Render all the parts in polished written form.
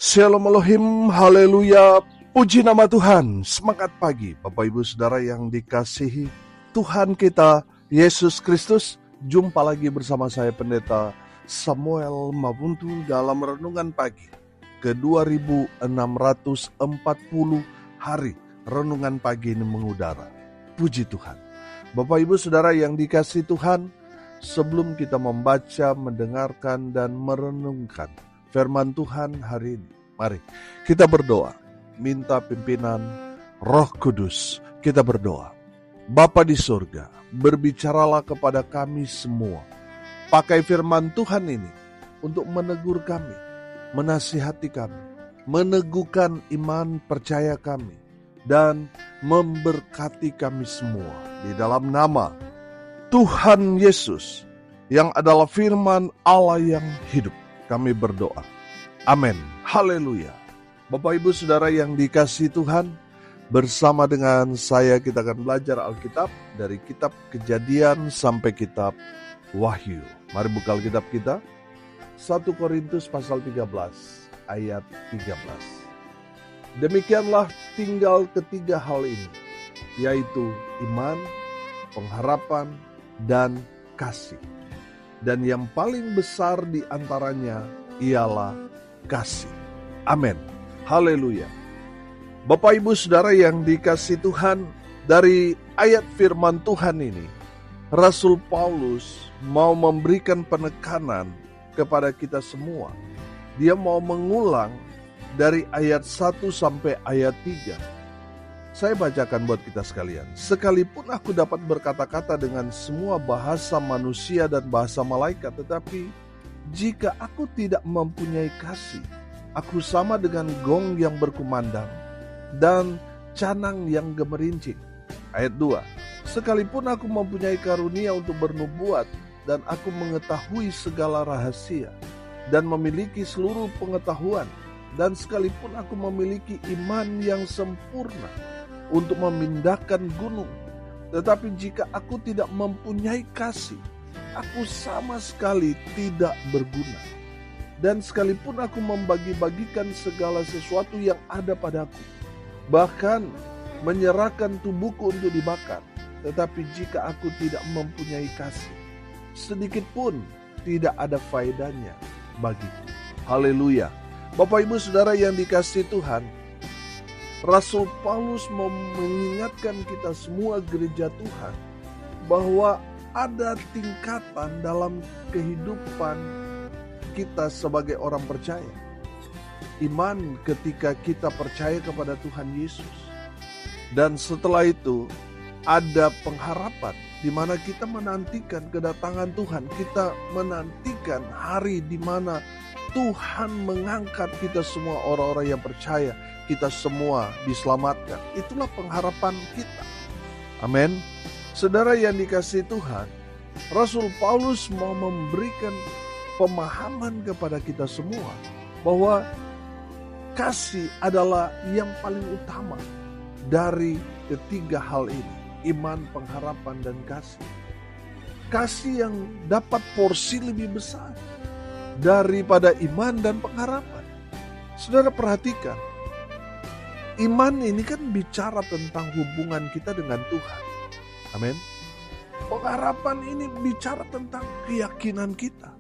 Shalom Elohim, haleluya, puji nama Tuhan. Semangat pagi Bapak Ibu Saudara yang dikasihi Tuhan kita Yesus Kristus. Jumpa lagi bersama saya Pendeta Samuel Mabuntu dalam Renungan Pagi ke 2640 hari Renungan Pagi ini mengudara. Puji Tuhan. Bapak Ibu Saudara yang dikasihi Tuhan, sebelum kita membaca, mendengarkan dan merenungkan firman Tuhan hari ini, mari kita berdoa, minta pimpinan Roh Kudus. Kita berdoa. Bapa di surga, berbicaralah kepada kami semua. Pakai firman Tuhan ini untuk menegur kami, menasihati kami, meneguhkan iman percaya kami, dan memberkati kami semua. Di dalam nama Tuhan Yesus yang adalah firman Allah yang hidup, kami berdoa. Amin. Haleluya. Bapak Ibu Saudara yang dikasihi Tuhan, bersama dengan saya kita akan belajar Alkitab dari kitab Kejadian sampai kitab Wahyu. Mari buka Alkitab kita. 1 Korintus pasal 13 ayat 13. Demikianlah tinggal ketiga hal ini, yaitu iman, pengharapan, dan kasih. Dan yang paling besar di antaranya ialah kasih. Amin. Haleluya. Bapak Ibu Saudara yang dikasihi Tuhan, dari ayat firman Tuhan ini, Rasul Paulus mau memberikan penekanan kepada kita semua. Dia mau mengulang dari ayat 1 sampai ayat 3. Saya bacakan buat kita sekalian. Sekalipun aku dapat berkata-kata dengan semua bahasa manusia dan bahasa malaikat, tetapi jika aku tidak mempunyai kasih, aku sama dengan gong yang berkumandang dan canang yang gemerincing. Ayat 2. Sekalipun aku mempunyai karunia untuk bernubuat dan aku mengetahui segala rahasia dan memiliki seluruh pengetahuan, dan sekalipun aku memiliki iman yang sempurna untuk memindahkan gunung, tetapi jika aku tidak mempunyai kasih, aku sama sekali tidak berguna. Dan sekalipun aku membagi-bagikan segala sesuatu yang ada padaku, bahkan menyerahkan tubuhku untuk dibakar, tetapi jika aku tidak mempunyai kasih, sedikit pun tidak ada faedahnya bagiku. Haleluya. Bapak Ibu Saudara yang dikasihi Tuhan, Rasul Paulus mau mengingatkan kita semua gereja Tuhan bahwa ada tingkatan dalam kehidupan kita sebagai orang percaya. Iman ketika kita percaya kepada Tuhan Yesus. Dan setelah itu ada pengharapan di mana kita menantikan kedatangan Tuhan. Kita menantikan hari di mana Tuhan mengangkat kita semua orang-orang yang percaya. Kita semua diselamatkan. Itulah pengharapan kita. Amin. Saudara yang dikasihi Tuhan, Rasul Paulus mau memberikan pemahaman kepada kita semua bahwa kasih adalah yang paling utama dari ketiga hal ini. Iman, pengharapan, dan kasih. Kasih yang dapat porsi lebih besar daripada iman dan pengharapan. Saudara perhatikan, iman ini kan bicara tentang hubungan kita dengan Tuhan. Amin. Pengharapan ini bicara tentang keyakinan kita.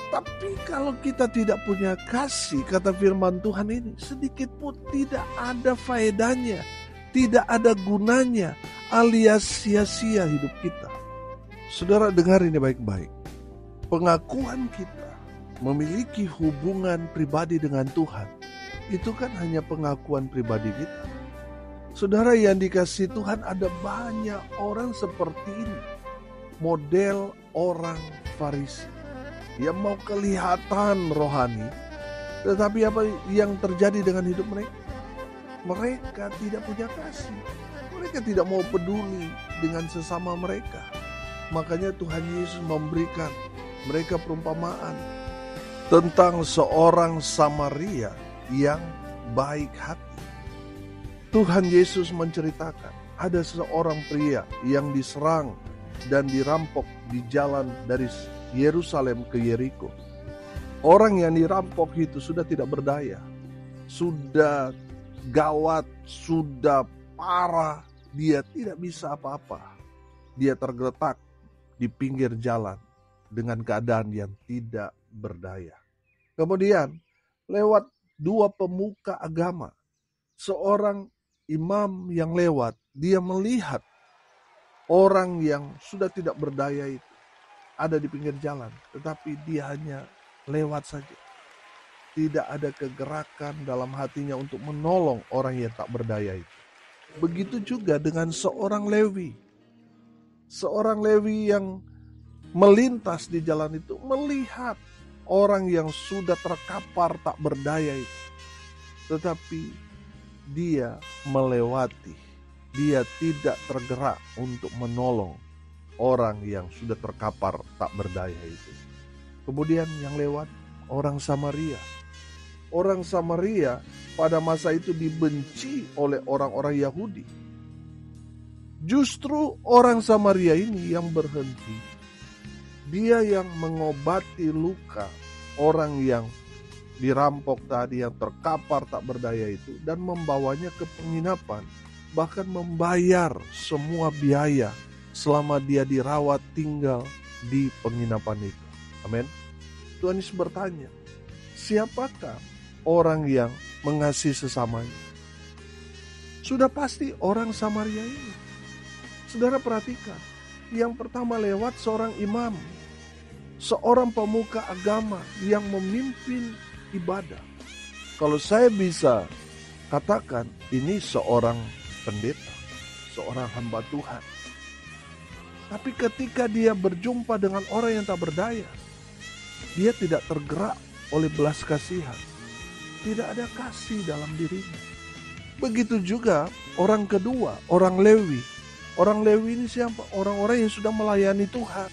Tapi kalau kita tidak punya kasih, kata firman Tuhan ini, sedikit pun tidak ada faedahnya, tidak ada gunanya, alias sia-sia hidup kita. Saudara dengar ini baik-baik. Pengakuan kita memiliki hubungan pribadi dengan Tuhan, itu kan hanya pengakuan pribadi kita. Saudara yang dikasihi Tuhan, ada banyak orang seperti ini. Model orang Farisi yang mau kelihatan rohani, tetapi apa yang terjadi dengan hidup mereka? Mereka tidak punya kasih. Mereka tidak mau peduli dengan sesama mereka. Makanya Tuhan Yesus memberikan mereka perumpamaan tentang seorang Samaria yang baik hati. Tuhan Yesus menceritakan ada seorang pria yang diserang dan dirampok di jalan dari Yerusalem ke Yeriko. Orang yang dirampok itu sudah tidak berdaya. sudah gawat, sudah parah, dia tidak bisa apa-apa. Dia tergeletak di pinggir jalan dengan keadaan yang tidak berdaya. Kemudian lewat dua pemuka agama, seorang imam yang lewat, dia melihat orang yang sudah tidak berdaya itu ada di pinggir jalan, tetapi dia hanya lewat saja. Tidak ada kegerakan dalam hatinya untuk menolong orang yang tak berdaya itu. Begitu juga dengan seorang Lewi. Seorang Lewi yang melintas di jalan itu melihat orang yang sudah terkapar tak berdaya itu. Tetapi dia melewati. Dia tidak tergerak untuk menolong orang yang sudah terkapar tak berdaya itu. Kemudian yang lewat orang Samaria. Orang Samaria pada masa itu dibenci oleh orang-orang Yahudi. Justru orang Samaria ini yang berhenti. Dia yang mengobati luka orang yang dirampok tadi, yang terkapar tak berdaya itu, dan membawanya ke penginapan. Bahkan membayar semua biaya selama dia dirawat tinggal di penginapan itu. Amin. Tuhan Yesus bertanya, siapakah orang yang mengasihi sesamanya? Sudah pasti orang Samaria ini. Saudara perhatikan, yang pertama lewat seorang imam, seorang pemuka agama yang memimpin ibadah. Kalau saya bisa katakan, ini seorang pendeta, seorang hamba Tuhan. Tapi ketika dia berjumpa dengan orang yang tak berdaya, dia tidak tergerak oleh belas kasihan. Tidak ada kasih dalam dirinya. Begitu juga orang kedua, orang Lewi. Orang Lewi ini siapa? Orang-orang yang sudah melayani Tuhan.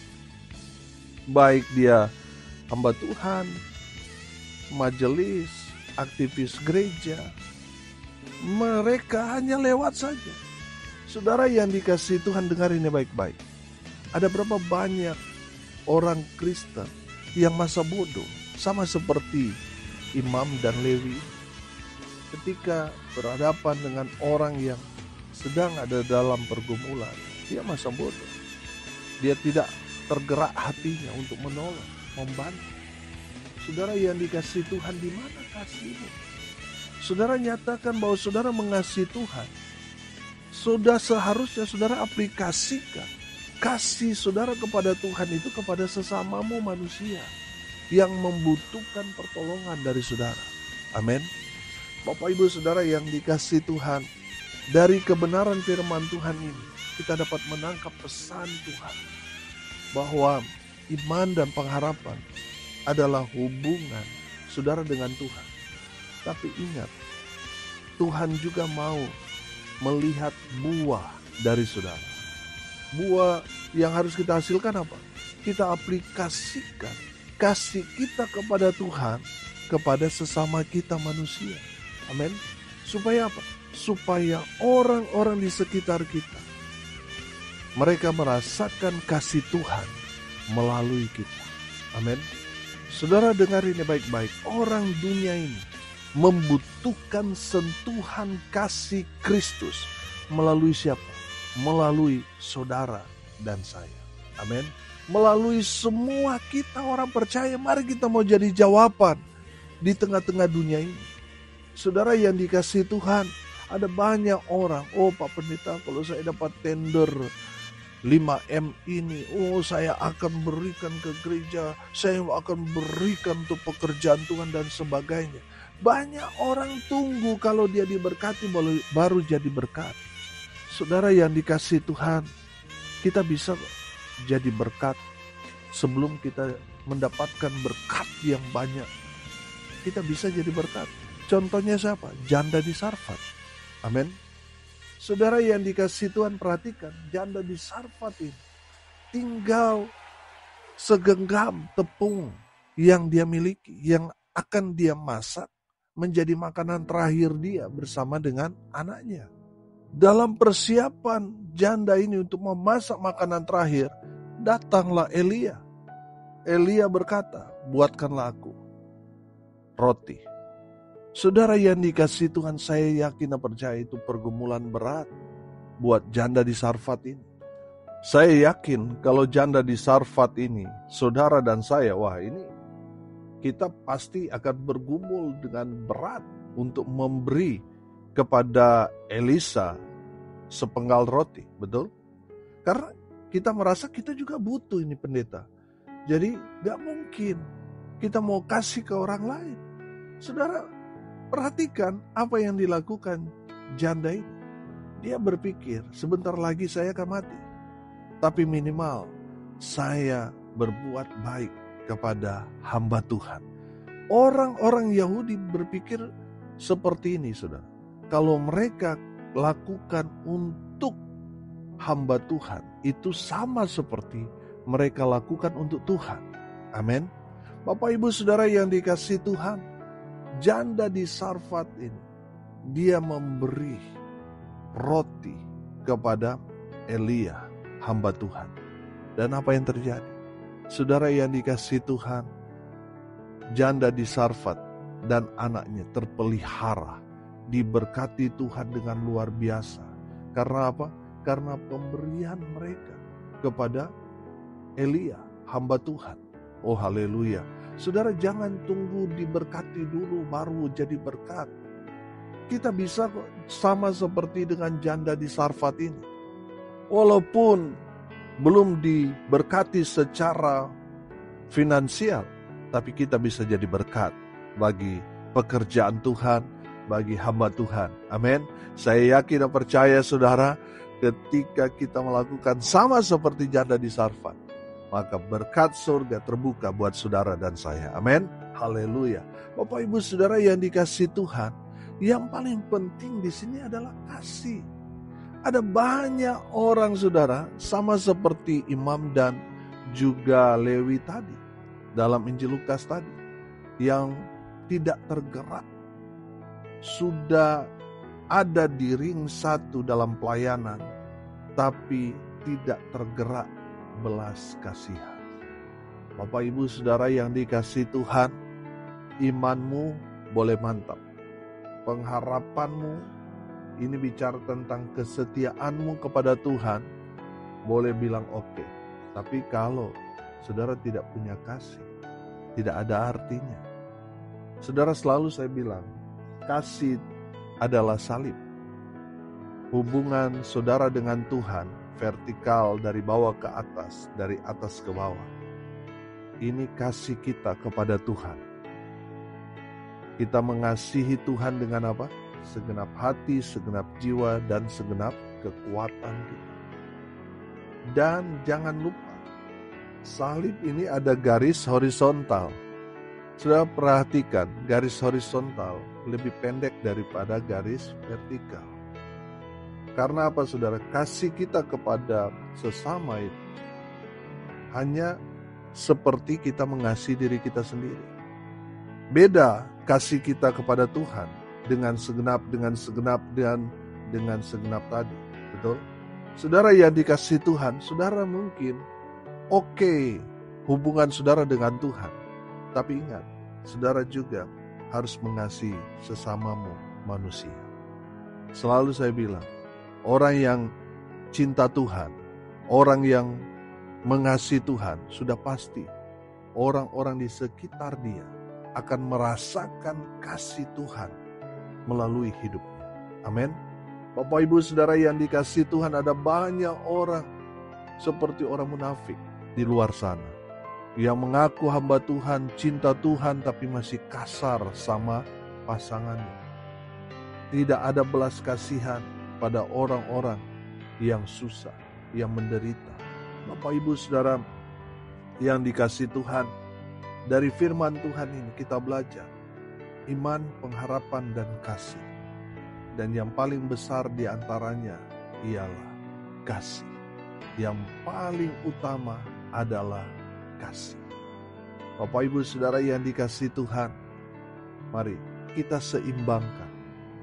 Baik dia hamba Tuhan, majelis, aktivis gereja, mereka hanya lewat saja. Saudara yang dikasihi Tuhan, dengar ini baik-baik. Ada berapa banyak orang Kristen yang masa bodoh, sama seperti imam dan Lewi, ketika berhadapan dengan orang yang sedang ada dalam pergumulan, dia masa bodoh. Dia tidak tergerak hatinya untuk menolong, membantu. Saudara yang dikasihi Tuhan, di mana kasihmu? Saudara nyatakan bahwa saudara mengasihi Tuhan. Sudah seharusnya saudara aplikasikan kasih saudara kepada Tuhan itu kepada sesamamu manusia yang membutuhkan pertolongan dari saudara. Amin. Bapak Ibu Saudara yang dikasihi Tuhan, dari kebenaran firman Tuhan ini kita dapat menangkap pesan Tuhan bahwa iman dan pengharapan adalah hubungan saudara dengan Tuhan. Tapi ingat, Tuhan juga mau melihat buah dari saudara. Buah yang harus kita hasilkan apa? Kita aplikasikan kasih kita kepada Tuhan kepada sesama kita manusia. Amin. Supaya apa? Supaya orang-orang di sekitar kita, mereka merasakan kasih Tuhan melalui kita. Amin. Saudara dengar ini baik-baik. Orang dunia ini membutuhkan sentuhan kasih Kristus melalui siapa? Melalui saudara dan saya. Amin. Melalui semua kita orang percaya, mari kita mau jadi jawaban di tengah-tengah dunia ini. Saudara yang dikasihi Tuhan, ada banyak orang, oh Pak Pendeta, kalau saya dapat tender 5M ini, oh saya akan berikan ke gereja, saya akan berikan untuk pekerjaan Tuhan dan sebagainya. Banyak orang tunggu kalau dia diberkati baru jadi berkat. Saudara yang dikasihi Tuhan, kita bisa jadi berkat sebelum kita mendapatkan berkat yang banyak. Kita bisa jadi berkat. Contohnya siapa? Janda di Sarfat. Amin. Saudara yang dikasihi Tuhan, perhatikan, janda di Sarfat ini tinggal segenggam tepung yang dia miliki, yang akan dia masak menjadi makanan terakhir dia bersama dengan anaknya. Dalam persiapan janda ini untuk memasak makanan terakhir, datanglah Elia. Elia berkata, buatkanlah aku roti Saudara yang dikasihi Tuhan, saya yakin dan percaya itu pergumulan berat buat janda di Sarfat ini. Saya yakin kalau janda di Sarfat ini, saudara dan saya, wah ini kita pasti akan bergumul dengan berat untuk memberi kepada Elisa sepenggal roti, betul? Karena kita merasa kita juga butuh ini pendeta. Jadi gak mungkin kita mau kasih ke orang lain. Saudara, perhatikan apa yang dilakukan janda ini. Dia berpikir, sebentar lagi saya akan mati. Tapi minimal saya berbuat baik kepada hamba Tuhan. Orang-orang Yahudi berpikir seperti ini, saudara. Kalau mereka lakukan untuk hamba Tuhan, itu sama seperti mereka lakukan untuk Tuhan. Amin. Bapak Ibu Saudara yang dikasihi Tuhan, janda di Sarfat ini, dia memberi roti kepada Elia, hamba Tuhan. Dan apa yang terjadi? Saudara yang dikasihi Tuhan, janda di Sarfat dan anaknya terpelihara, diberkati Tuhan dengan luar biasa. Karena apa? Karena pemberian mereka kepada Elia, hamba Tuhan. Oh haleluya. Saudara, jangan tunggu diberkati dulu baru jadi berkat. Kita bisa kok sama seperti dengan janda di Sarfat ini. Walaupun belum diberkati secara finansial, tapi kita bisa jadi berkat bagi pekerjaan Tuhan, bagi hamba Tuhan. Amin. Saya yakin dan percaya saudara, ketika kita melakukan sama seperti janda di Sarfat, maka berkat surga terbuka buat saudara dan saya. Amin. Haleluya. Bapak Ibu Saudara yang dikasihi Tuhan, yang paling penting di sini adalah kasih. Ada banyak orang saudara, sama seperti Imam dan juga Lewi tadi, dalam Injil Lukas tadi, yang tidak tergerak. Sudah ada di ring satu dalam pelayanan, tapi tidak tergerak belas kasihan. Bapak Ibu Saudara yang dikasihi Tuhan, imanmu boleh mantap. Pengharapanmu, ini bicara tentang kesetiaanmu kepada Tuhan, boleh bilang oke. Tapi kalau saudara tidak punya kasih, tidak ada artinya. Saudara, selalu saya bilang, kasih adalah salib. Hubungan saudara dengan Tuhan vertikal dari bawah ke atas, dari atas ke bawah. Ini kasih kita kepada Tuhan. Kita mengasihi Tuhan dengan apa? Segenap hati, segenap jiwa, dan segenap kekuatan kita. Dan jangan lupa, salib ini ada garis horizontal. Sudah perhatikan, garis horizontal lebih pendek daripada garis vertikal. Karena apa saudara? Kasih kita kepada sesama itu hanya seperti kita mengasihi diri kita sendiri. Beda kasih kita kepada Tuhan dengan segenap tadi. Betul? Saudara yang dikasihi Tuhan, saudara mungkin oke hubungan saudara dengan Tuhan. Tapi ingat, saudara juga harus mengasihi sesamamu manusia. Selalu saya bilang, orang yang cinta Tuhan, orang yang mengasihi Tuhan, sudah pasti orang-orang di sekitar dia akan merasakan kasih Tuhan melalui hidupnya. Amin. Bapak Ibu Saudara yang dikasihi Tuhan, ada banyak orang seperti orang munafik di luar sana yang mengaku hamba Tuhan, cinta Tuhan, tapi masih kasar sama pasangannya. Tidak ada belas kasihan pada orang-orang yang susah, yang menderita. Bapak Ibu Saudara yang dikasihi Tuhan, dari firman Tuhan ini kita belajar iman, pengharapan, dan kasih. Dan yang paling besar di antaranya ialah kasih. Yang paling utama adalah kasih. Bapak Ibu Saudara yang dikasihi Tuhan, mari kita seimbangkan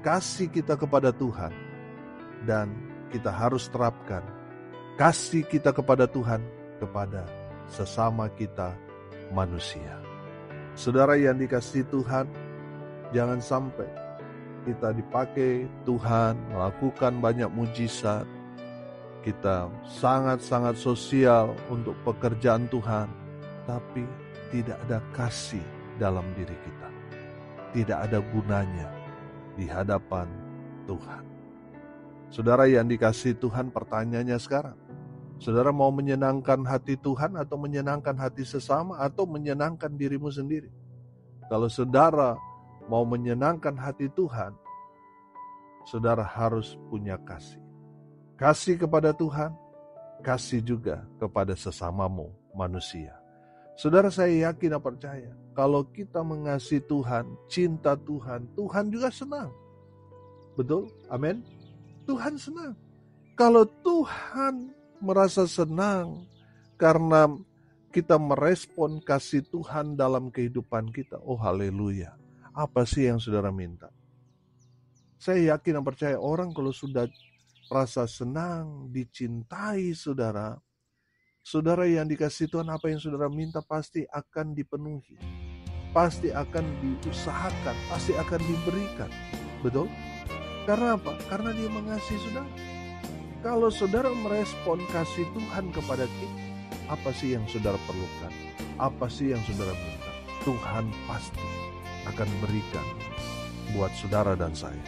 kasih kita kepada Tuhan, dan kita harus terapkan kasih kita kepada Tuhan kepada sesama kita manusia. Saudara yang dikasihi Tuhan, Jangan sampai kita dipakai Tuhan melakukan banyak mujizat. Kita sangat-sangat sosial untuk pekerjaan Tuhan, tapi tidak ada kasih dalam diri kita. Tidak ada gunanya di hadapan Tuhan. Saudara yang dikasihi Tuhan, pertanyaannya sekarang, saudara mau menyenangkan hati Tuhan atau menyenangkan hati sesama atau menyenangkan dirimu sendiri? Kalau saudara mau menyenangkan hati Tuhan, saudara harus punya kasih. Kasih kepada Tuhan, kasih juga kepada sesamamu manusia. Saudara, saya yakin dan percaya, kalau kita mengasihi Tuhan, cinta Tuhan, Tuhan juga senang. Betul? Amin? Tuhan senang. Kalau Tuhan merasa senang karena kita merespon kasih Tuhan dalam kehidupan kita, oh haleluya. Apa sih yang saudara minta? Saya yakin dan percaya orang kalau sudah rasa senang, dicintai saudara yang dikasih Tuhan, apa yang saudara minta pasti akan dipenuhi. Pasti akan diusahakan, pasti akan diberikan. Betul? Karena apa? Karena dia mengasihi saudara. Kalau saudara merespon kasih Tuhan kepada kita, apa sih yang saudara perlukan? Apa sih yang saudara minta? Tuhan pasti akan berikan buat saudara dan saya.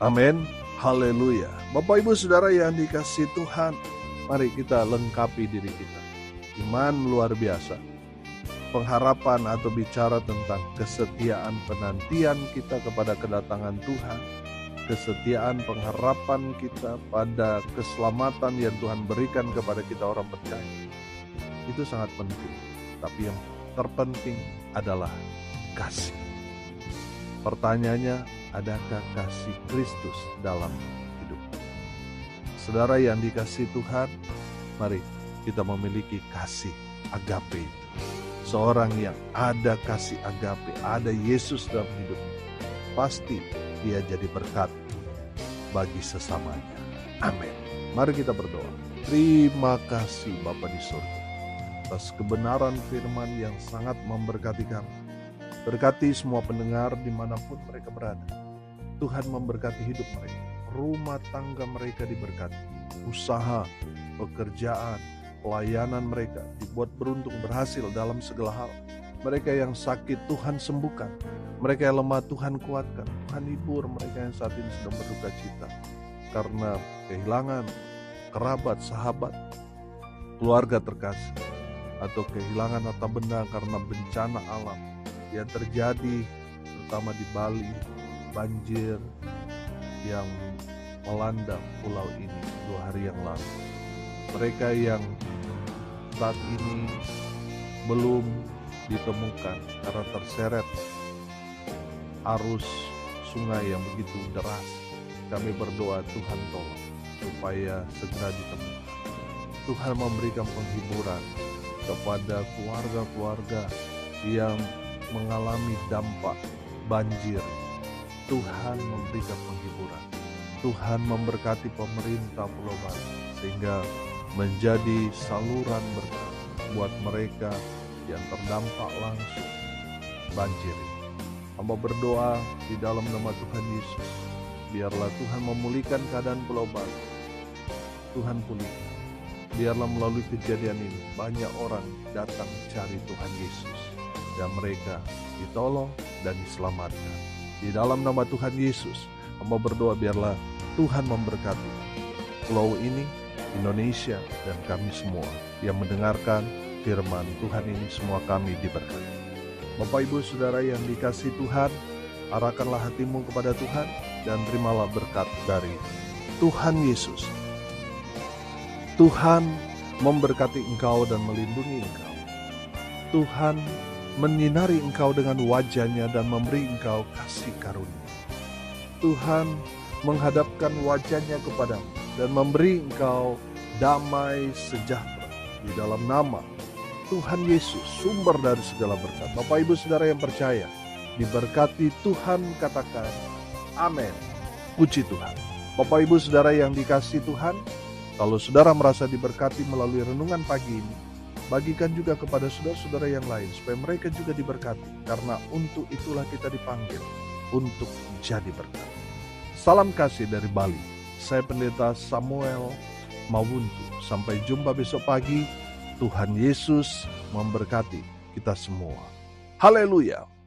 Amin. Haleluya. Bapak Ibu Saudara yang dikasihi Tuhan, mari kita lengkapi diri kita. Iman luar biasa. Pengharapan atau bicara tentang kesetiaan penantian kita kepada kedatangan Tuhan. Kesetiaan pengharapan kita pada keselamatan yang Tuhan berikan kepada kita orang percaya. Itu sangat penting. Tapi yang terpenting adalah kasih. Pertanyaannya, adakah kasih Kristus dalam hidup? Saudara yang dikasihi Tuhan, mari kita memiliki kasih agape. Seorang yang ada kasih agape, ada Yesus dalam hidup, pasti dia jadi berkat bagi sesamanya. Amin. Mari kita berdoa. Terima kasih Bapa di surga atas kebenaran firman yang sangat memberkati kami. Berkati semua pendengar dimanapun mereka berada. Tuhan memberkati hidup mereka, rumah tangga mereka diberkati, usaha, pekerjaan, pelayanan mereka dibuat beruntung berhasil dalam segala hal. Mereka yang sakit Tuhan sembuhkan, mereka yang lemah Tuhan kuatkan, Tuhan hibur mereka yang saat ini sedang berduka cita karena kehilangan kerabat, sahabat, keluarga terkasih, atau kehilangan harta benda karena bencana alam yang terjadi terutama di Bali, banjir yang melanda pulau ini 2 hari yang lalu. Mereka yang saat ini belum ditemukan karena terseret arus sungai yang begitu deras. Kami berdoa Tuhan tolong supaya segera ditemukan. Tuhan memberikan penghiburan kepada keluarga-keluarga yang mengalami dampak banjir. Tuhan memberikan penghiburan. Tuhan memberkati pemerintah Pulau Bali sehingga menjadi saluran berkat buat mereka yang terdampak langsung banjir. Hamba berdoa di dalam nama Tuhan Yesus, biarlah Tuhan memulihkan keadaan Pulau Bali. Tuhan pulihkan. Biarlah melalui kejadian ini banyak orang datang mencari Tuhan Yesus dan mereka ditolong dan diselamatkan. Di dalam nama Tuhan Yesus, hamba berdoa biarlah Tuhan memberkati pulau ini, Indonesia, dan kami semua yang mendengarkan firman Tuhan ini, semua kami diberkati. Bapak Ibu Saudara yang dikasihi Tuhan, arahkanlah hatimu kepada Tuhan dan terimalah berkat dari Tuhan Yesus. Tuhan memberkati engkau dan melindungi engkau. Tuhan menyinari engkau dengan wajah-Nya dan memberi engkau kasih karunia. Tuhan menghadapkan wajah-Nya kepadamu dan memberi engkau damai sejahtera di dalam nama Tuhan Yesus, sumber dari segala berkat. Bapak Ibu Saudara yang percaya, diberkati Tuhan, katakan amin. Puji Tuhan. Bapak Ibu Saudara yang dikasihi Tuhan, kalau saudara merasa diberkati melalui renungan pagi ini, Bagikan juga kepada saudara-saudara yang lain supaya mereka juga diberkati. Karena untuk itulah kita dipanggil untuk jadi berkat. Salam kasih dari Bali. Saya Pendeta Samuel Mawuntu. Sampai jumpa besok pagi. Tuhan Yesus memberkati kita semua. Haleluya.